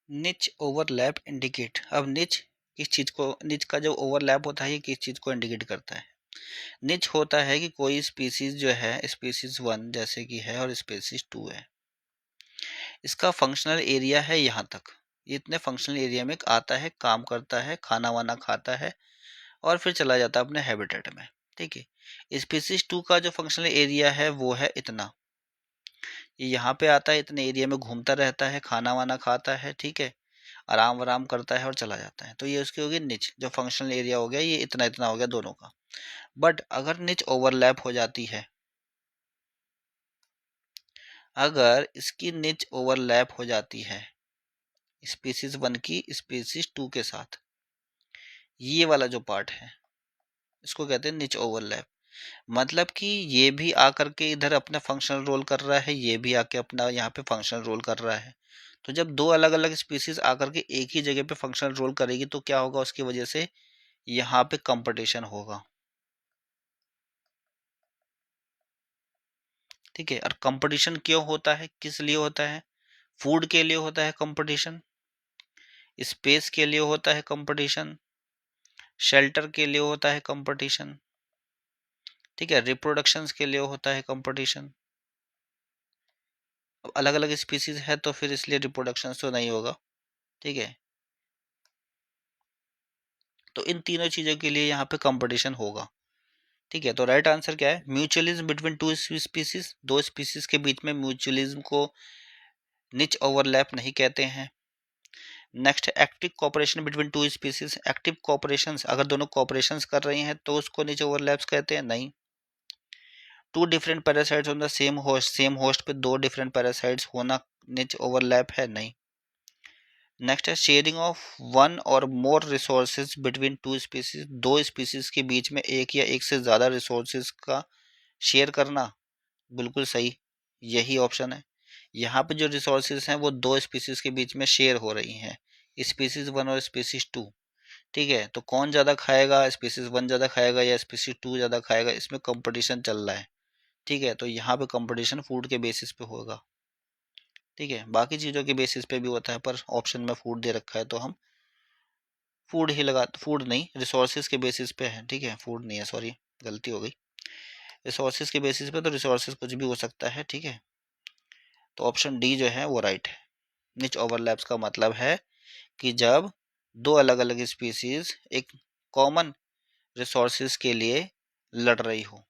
निच overlap indicate. अब निच किस चीज़ को, निच का जो ओवरलैप होता है ये किस चीज़ को इंडिकेट करता है? निच होता है कि कोई स्पीसीज जो है, स्पीसीज 1 जैसे कि है और स्पीसीज 2 है, इसका फंक्शनल एरिया है यहाँ तक, ये इतने फंक्शनल एरिया में आता है, काम करता है, खाना वाना खाता है और फिर चला जाता है अपने हैबिटेट में। ठीक है, स्पीसीज 2 का जो फंक्शनल एरिया है वो है इतना, ये यहाँ पे आता है, इतने एरिया में घूमता रहता है, खाना वाना खाता है, ठीक है, आराम आराम करता है और चला जाता है, तो ये उसकी होगी निच। जो फंक्शनल एरिया हो गया ये इतना इतना हो गया दोनों का। बट अगर निच ओवरलैप हो जाती है, अगर इसकी निच ओवरलैप हो जाती है स्पीसीज 1 की स्पीसीज 2 के साथ, ये वाला जो पार्ट है इसको कहते हैं निच ओवरलैप। मतलब कि ये भी आकर के इधर अपना फंक्शनल रोल कर रहा है, ये भी आके अपना यहाँ पे फंक्शनल रोल कर रहा है। तो जब दो अलग अलग स्पीसीज आकर के एक ही जगह पे फंक्शनल रोल करेगी तो क्या होगा, उसकी वजह से यहाँ पे कंपटीशन होगा। ठीक है, और कंपटीशन क्यों होता है, किस लिए होता है? फूड के लिए होता है कंपटीशन, स्पेस के लिए होता है कंपटीशन, शेल्टर के लिए होता है कंपटीशन, ठीक है, रिप्रोडक्शंस के लिए होता है कंपटीशन। अब अलग अलग स्पीसीज है तो फिर इसलिए रिप्रोडक्शन तो नहीं होगा। ठीक है, तो इन तीनों चीजों के लिए यहाँ पे कंपटीशन होगा। ठीक है, तो राइट आंसर क्या है? म्यूचुअलिज्म बिटवीन टू स्पीसीज, दो स्पीसीज के बीच में म्यूचुअलिज्म को निच ओवरलैप नहीं कहते हैं। Next, active cooperation between two species, active cooperation अगर दोनों कोऑपरेशन कर रही हैं तो उसको निच ओवरलैप्स कहते हैं, नहीं। Two different parasites on the same host पे दो डिफरेंट पैरासाइट्स होना निच ओवरलैप है, नहीं। नेक्स्ट है शेयरिंग ऑफ वन और more resources between two species, दो स्पीसीज के बीच में एक या एक से ज़्यादा रिसोर्सेज का शेयर करना, बिल्कुल सही, यही ऑप्शन है। यहाँ पे जो रिसोर्सेज हैं वो दो स्पीसीज के बीच में शेयर हो रही हैं, स्पीसीज 1 और स्पीसीज 2। ठीक है, तो कौन ज़्यादा खाएगा, स्पीसीज 1 ज़्यादा खाएगा या स्पीसीज 2 ज़्यादा खाएगा, इसमें कंपटीशन चल रहा है। ठीक है, तो यहाँ पे कंपटीशन फूड के बेसिस पे होगा। ठीक है, बाकी चीज़ों के बेसिस पे भी होता है पर ऑप्शन में फूड दे रखा है तो हम फूड ही लगा, फूड नहीं, रिसोर्सेज के बेसिस पे है। ठीक है, फूड नहीं है, सॉरी गलती हो गई, रिसोर्सेज के बेसिस पे, तो रिसोर्सेज कुछ भी हो सकता है। ठीक है, तो ऑप्शन डी जो है वो राइट है। निच ओवरलैप्स का मतलब है कि जब दो अलग अलग स्पीसीज एक कॉमन रिसोर्सेज के लिए लड़ रही हो।